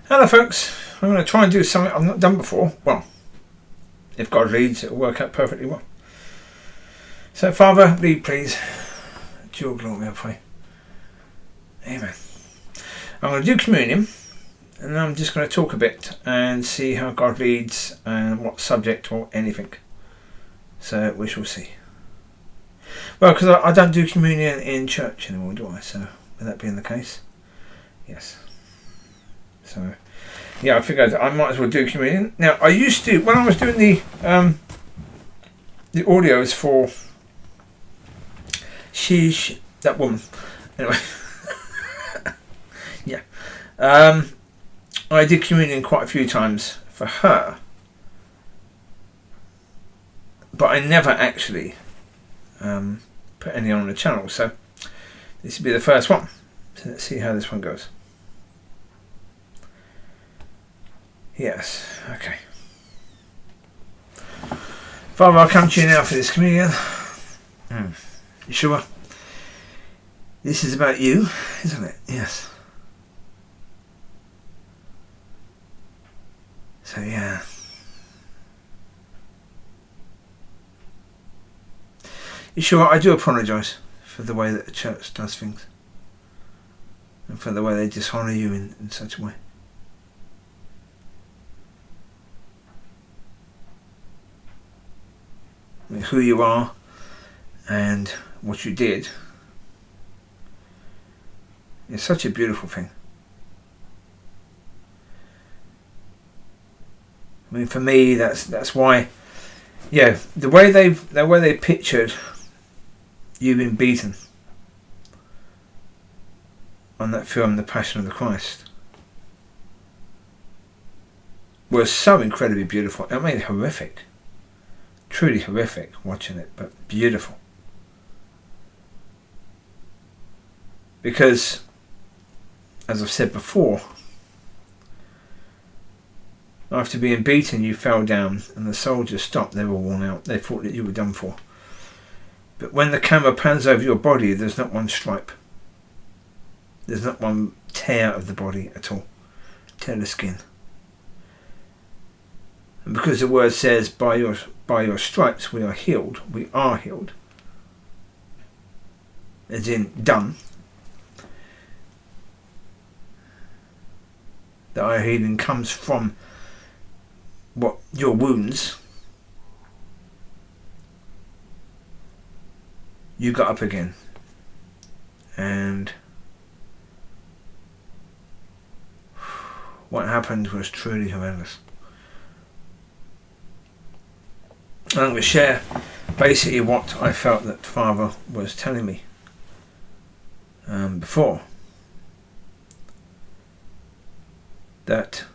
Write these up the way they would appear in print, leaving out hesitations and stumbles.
Hello folks, I'm going to try and do something I've not done before. Well, if God leads, it'll work out perfectly well. So Father, lead please. To your glory I pray. Amen. I'm going to do communion, and I'm just going to talk a bit and see how God leads and what subject or anything. So we shall see. Well, because I don't do communion in church anymore, do I? So with that being the case, yes. So, yeah, I figured I might as well do communion. Now, I used to, when I was doing the audios for that woman. Anyway, yeah, I did communion quite a few times for her, but I never actually put any on the channel. So this will be the first one. So let's see how this one goes. Yes, okay. Father, I'll come to you now for this communion. Yeshua, this is about you, isn't it? Yes. So, yeah. Yeshua, I do apologise for the way that the church does things. And for the way they dishonour you in such a way. I mean, who you are and what you did is such a beautiful thing. I mean, for me, that's why, yeah, the way they pictured you being beaten on that film, The Passion of the Christ, was so incredibly beautiful. I mean, horrific. Truly horrific watching it, but beautiful. Because, as I've said before, after being beaten you fell down and the soldiers stopped. They were worn out. They thought that you were done for. But when the camera pans over your body, there's not one stripe. There's not one tear of the body at all. Tear the skin. And because the word says, by your stripes we are healed, as in done, that our healing comes from what your wounds, you got up again, and what happened was truly horrendous. I'm going to share basically what I felt that Father was telling me before. That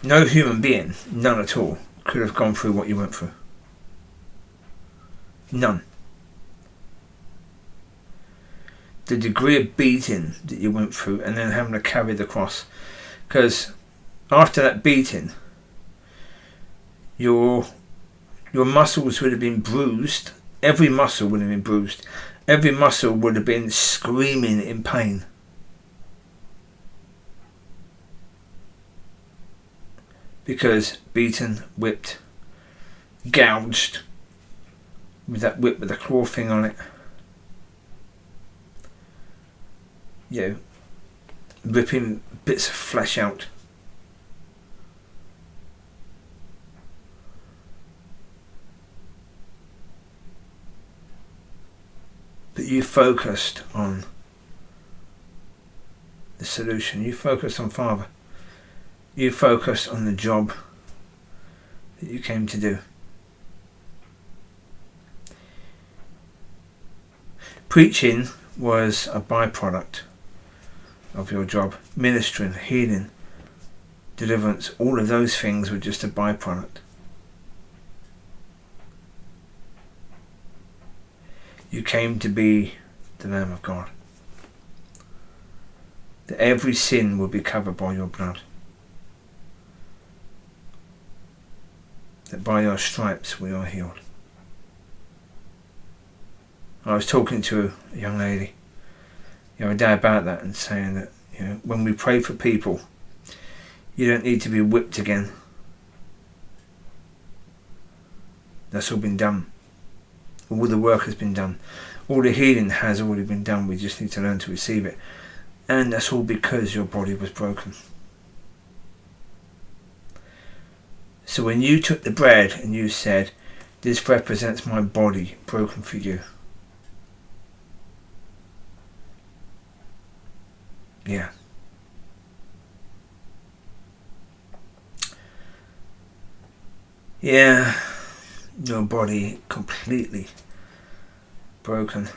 no human being, none at all, could have gone through what you went through. None. The degree of beating that you went through and then having to carry the cross. Because after that beating, your muscles would have been bruised. Every muscle would have been bruised. Every muscle would have been screaming in pain. Because beaten, whipped, gouged, with that whip with the claw thing on it. You know, ripping bits of flesh out. But you focused on the solution. You focused on Father. You focused on the job that you came to do. Preaching was a byproduct of your job. Ministering, healing, deliverance, all of those things were just a byproduct. You came to be the Lamb of God. That every sin will be covered by your blood. That by your stripes we are healed. I was talking to a young lady the other day about that and saying that, you know, when we pray for people, You don't need to be whipped again. That's all been done. All the work has been done. All the healing has already been done. We just need to learn to receive it. And that's all because your body was broken. So when you took the bread and you said, this represents my body broken for you. Yeah. Yeah. Your body completely broken.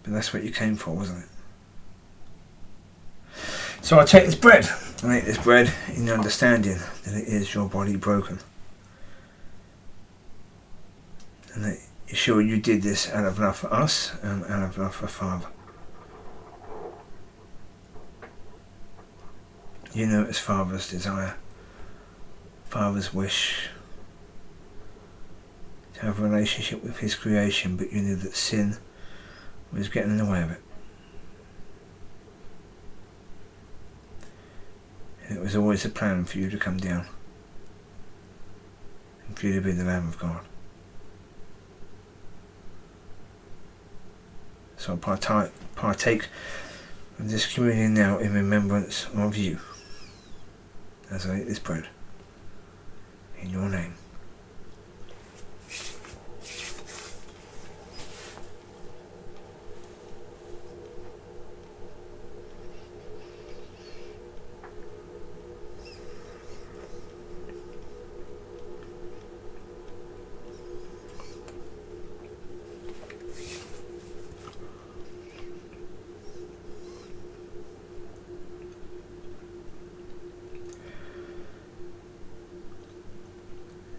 But that's what you came for, wasn't it? So I take this bread. I eat this bread in the understanding that it is your body broken. And that Yeshua, you did this out of love for us and out of love for Father. You know it's Father's desire, Father's wish to have a relationship with his creation, but you knew that sin was getting in the way of it. And it was always a plan for you to come down and for you to be the Lamb of God. So I partake of this communion now in remembrance of you as I eat this bread in your name.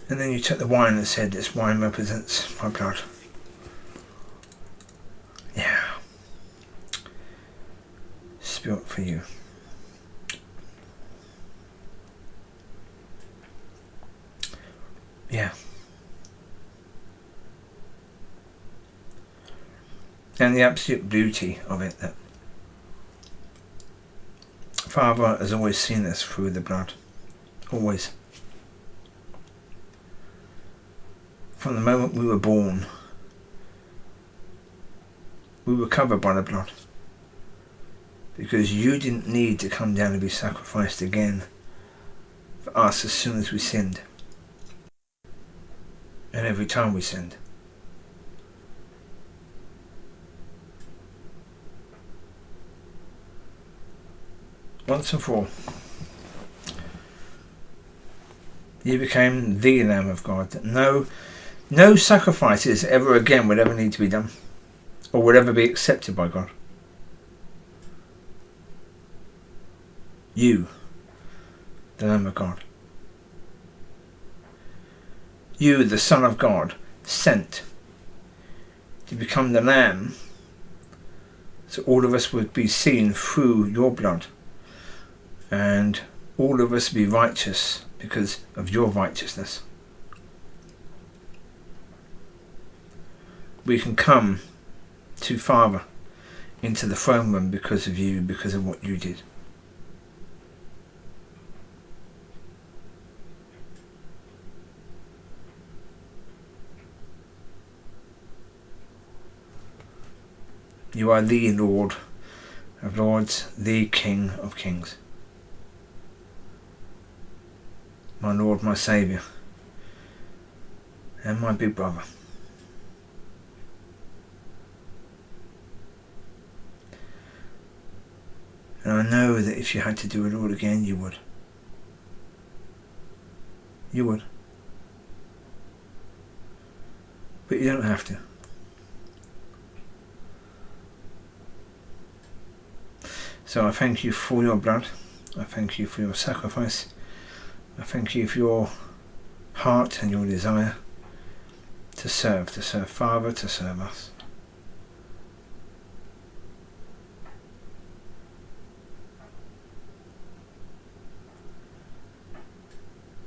And then you took the wine and said, this wine represents my blood. Yeah. Spilt for you. Yeah. And the absolute beauty of it, that Father has always seen us through the blood. Always. From the moment we were born, we were covered by the blood. Because you didn't need to come down and be sacrificed again for us as soon as we sinned. And every time we sinned. Once and for all. You became the Lamb of God. That no sacrifices ever again would ever need to be done. Or would ever be accepted by God. You, the Lamb of God. You, the Son of God, sent to become the Lamb, so all of us would be seen through your blood, and all of us be righteous because of your righteousness. We can come to Father into the throne room because of you, because of what you did. You are the Lord of Lords, the King of Kings. My Lord, my Saviour, and my big brother. And I know that if you had to do it all again, you would. You would. But you don't have to. So I thank you for your blood. I thank you for your sacrifice. I thank you for your heart and your desire to serve Father, to serve us.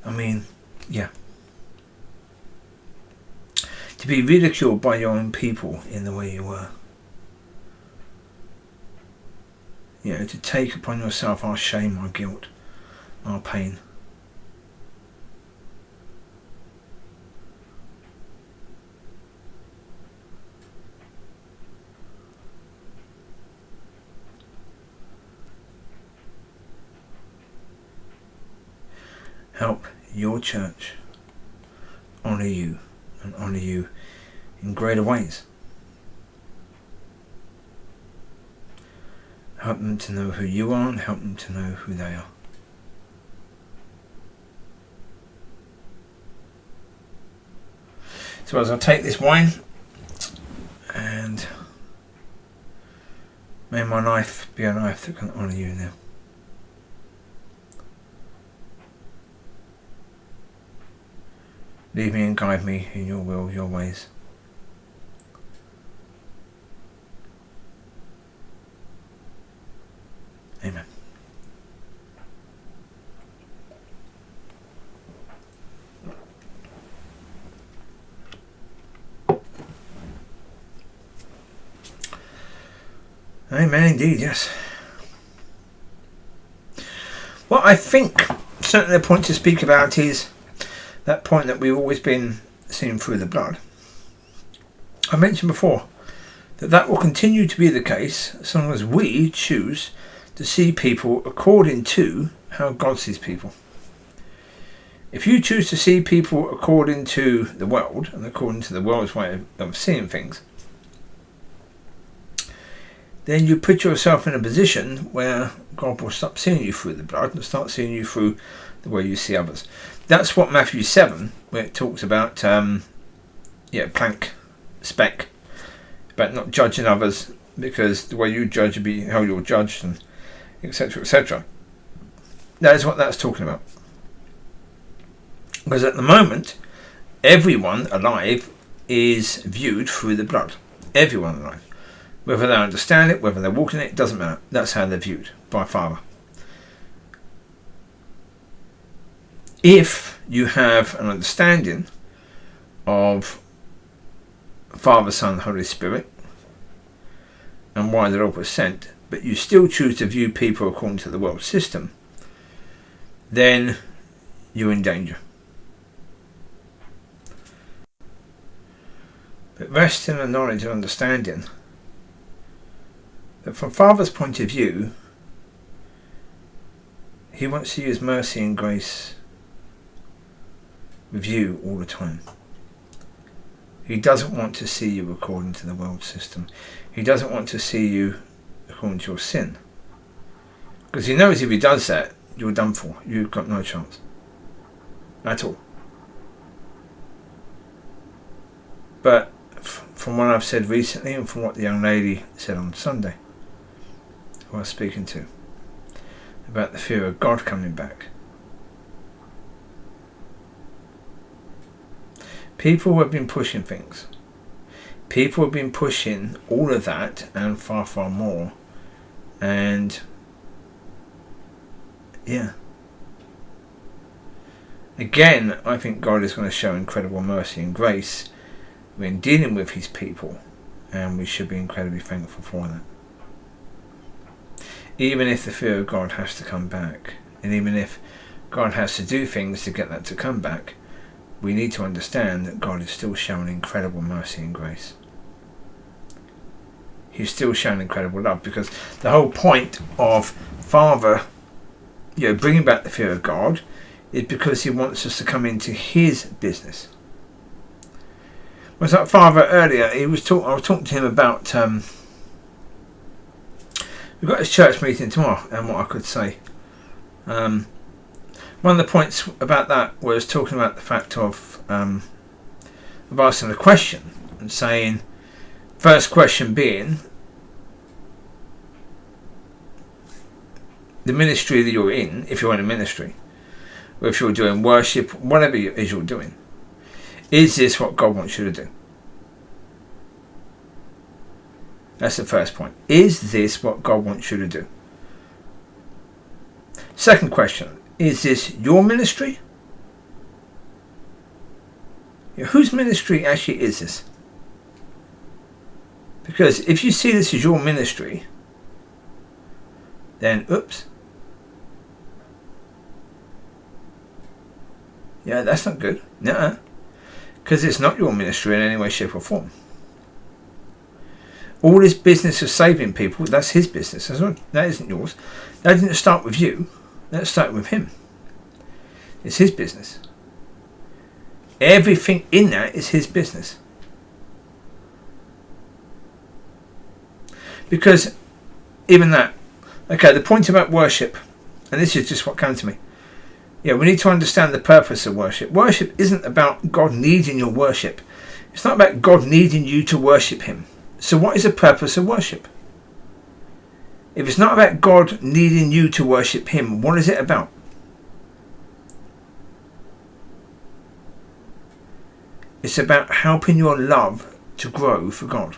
I mean, yeah. To be ridiculed by your own people in the way you were. to take upon yourself our shame, our guilt, our pain. Help your church honour you and honour you in greater ways. Help them to know who you are and help them to know who they are. So as I take this wine, and may my knife be a knife that can honour you now. Lead me and guide me in your will, your ways. Amen. Amen indeed, yes. What I think certainly the point to speak about is that point that we've always been seeing through the blood. I mentioned before that will continue to be the case as long as we choose to see people according to how God sees people. If you choose to see people according to the world and according to the world's way of seeing things, then you put yourself in a position where God will stop seeing you through the blood and start seeing you through the way you see others. That's what Matthew 7, where it talks about plank, speck, about not judging others because the way you judge will be how you're judged, and etc., etc. That is what that's talking about. Because at the moment, everyone alive is viewed through the blood. Everyone alive. Whether they understand it, whether they're walking it, doesn't matter. That's how they're viewed by Father. If you have an understanding of Father, Son, Holy Spirit, and why the Lord was sent, but you still choose to view people according to the world system, then you're in danger. But rest in the knowledge and understanding that from Father's point of view, He wants to use mercy and grace with you all the time. He doesn't want to see you according to the world system. He doesn't want to see you according to your sin. Because He knows if He does that, you're done for. You've got no chance. At all. But from what I've said recently and from what the young lady said on Sunday, who I was speaking to, about the fear of God coming back. People have been pushing things. People have been pushing all of that and far, far more. And yeah. Again, I think God is going to show incredible mercy and grace when dealing with His people. And we should be incredibly thankful for that. Even if the fear of God has to come back, and even if God has to do things to get that to come back, we need to understand that God is still showing incredible mercy and grace. He's still showing incredible love, because the whole point of Father, bringing back the fear of God is because He wants us to come into His business. Was that Father earlier? I was talking to him about. We've got this church meeting tomorrow, and what I could say. One of the points about that was talking about the fact of asking a question and saying, first question being, the ministry that you're in, if you're in a ministry, or if you're doing worship, whatever it is you're doing, is this what God wants you to do? That's the first point. Is this what God wants you to do? Second question, is this your ministry? Whose ministry actually is this? Because if you see this as your ministry, then oops. Yeah, that's not good. Nuh-uh. Because it's not your ministry in any way, shape or form. All this business of saving people, that's his business. That isn't yours. That didn't start with you. That started with him. It's his business. Everything in that is his business. Because even that, okay, the point about worship, and this is just what came to me. Yeah, we need to understand the purpose of worship. Worship isn't about God needing your worship. It's not about God needing you to worship him. So what is the purpose of worship? If it's not about God needing you to worship him, what is it about? It's about helping your love to grow for God.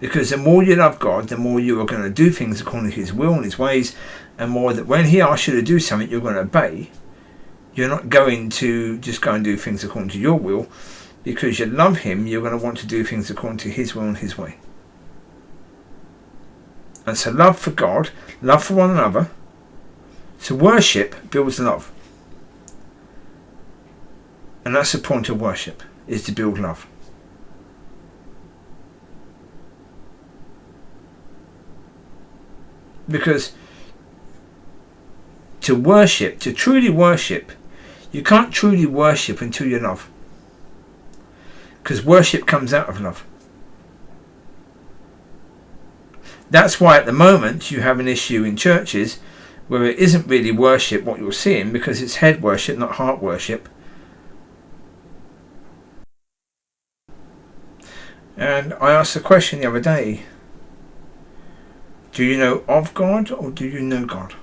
Because the more you love God, the more you are going to do things according to his will and his ways, and more that when he asks you to do something, you're going to obey. You're not going to just go and do things according to your will. Because you love him, you're going to want to do things according to his will and his way. And so love for God, love for one another. So worship builds love. And that's the point of worship, is to build love. Because to worship, to truly worship, you can't truly worship until you love. Because worship comes out of love. That's why at the moment you have an issue in churches where it isn't really worship what you're seeing, because it's head worship, not heart worship. And I asked the question the other day, do you know of God or do you know God?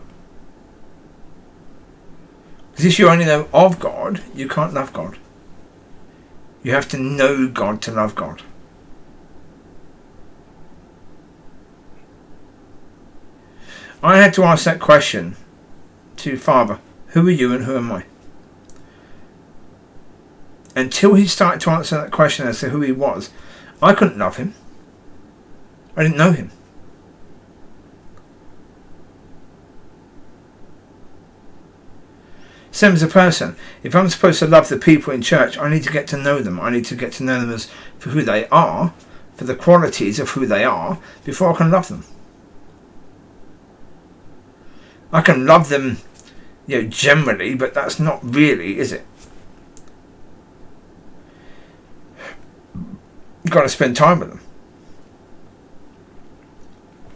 Because if you only know of God, you can't love God. You have to know God to love God. I had to ask that question to Father, who are you and who am I? Until he started to answer that question as to who he was, I couldn't love him. I didn't know him. Same as a person. If I'm supposed to love the people in church, I need to get to know them. I need to get to know them as for who they are, for the qualities of who they are, before I can love them. I can love them, generally, but that's not really, is it? You've got to spend time with them.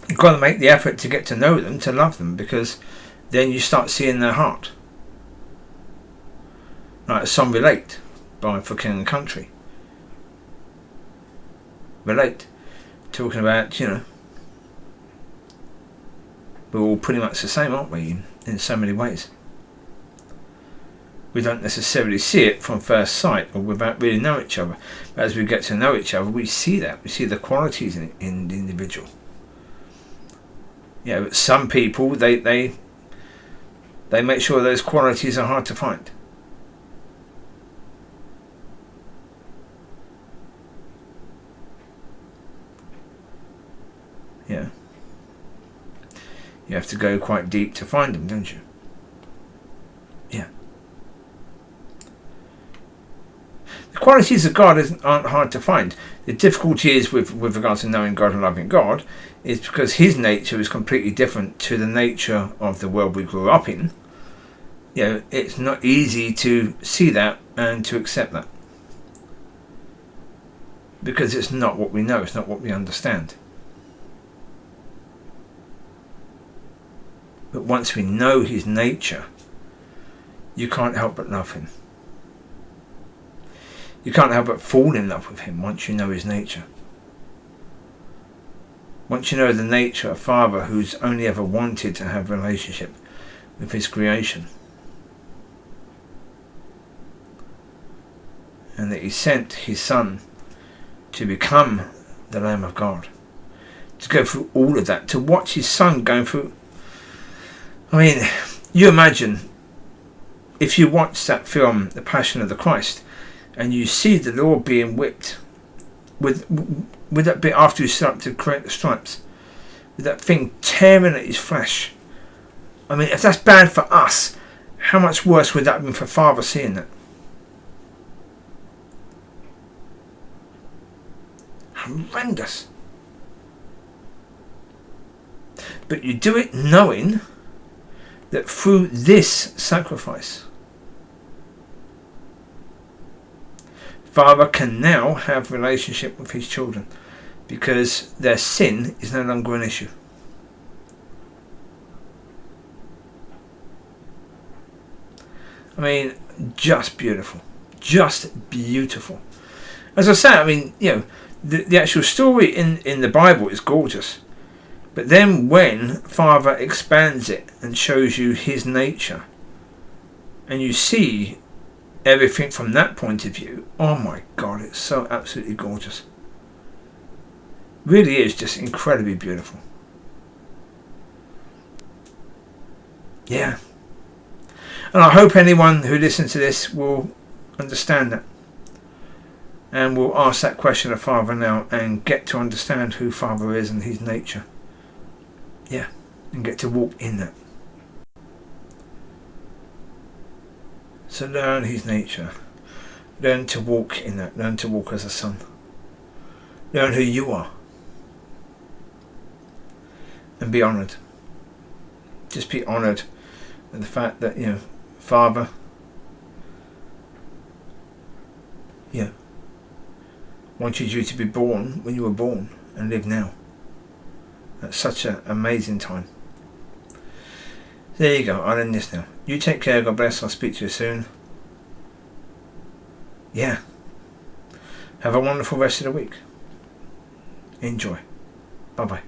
You've got to make the effort to get to know them, to love them, because then you start seeing their heart. Like some Relate by For King and Country. Relate. Talking about, we're all pretty much the same, aren't we, in so many ways. We don't necessarily see it from first sight or without really knowing each other. But as we get to know each other, we see that. We see the qualities in the individual. But some people, they make sure those qualities are hard to find. You have to go quite deep to find them, don't you? Yeah. The qualities of God aren't hard to find. The difficulty is with regards to knowing God and loving God is because his nature is completely different to the nature of the world we grew up in. It's not easy to see that and to accept that. Because it's not what we know, it's not what we understand. But once we know his nature, you can't help but love him. You can't help but fall in love with him once you know his nature. Once you know the nature of Father who's only ever wanted to have a relationship with his creation. And that he sent his Son to become the Lamb of God. To go through all of that. To watch his Son going through. I mean, you imagine if you watch that film, The Passion of the Christ, and you see the Lord being whipped with that bit after he started to create the stripes, with that thing tearing at his flesh. I mean, if that's bad for us, how much worse would that have been for Father seeing that? Horrendous. But you do it knowing that through this sacrifice, Father can now have relationship with his children because their sin is no longer an issue. I mean, just beautiful. Just beautiful. As I say, I mean, you know, the actual story in the Bible is gorgeous. But then when Father expands it and shows you his nature, and you see everything from that point of view, oh my God, it's so absolutely gorgeous. Really is just incredibly beautiful. Yeah. And I hope anyone who listens to this will understand that. And will ask that question of Father now and get to understand who Father is and his nature. Yeah. And get to walk in that. So learn his nature. Learn to walk in that. Learn to walk as a son. Learn who you are. And be honoured. Just be honoured with the fact that, you know, Father, yeah, wanted you to be born when you were born and live now. That's such an amazing time. There you go, I'll end this now. You take care, God bless, I'll speak to you soon. Yeah. Have a wonderful rest of the week. Enjoy. Bye bye.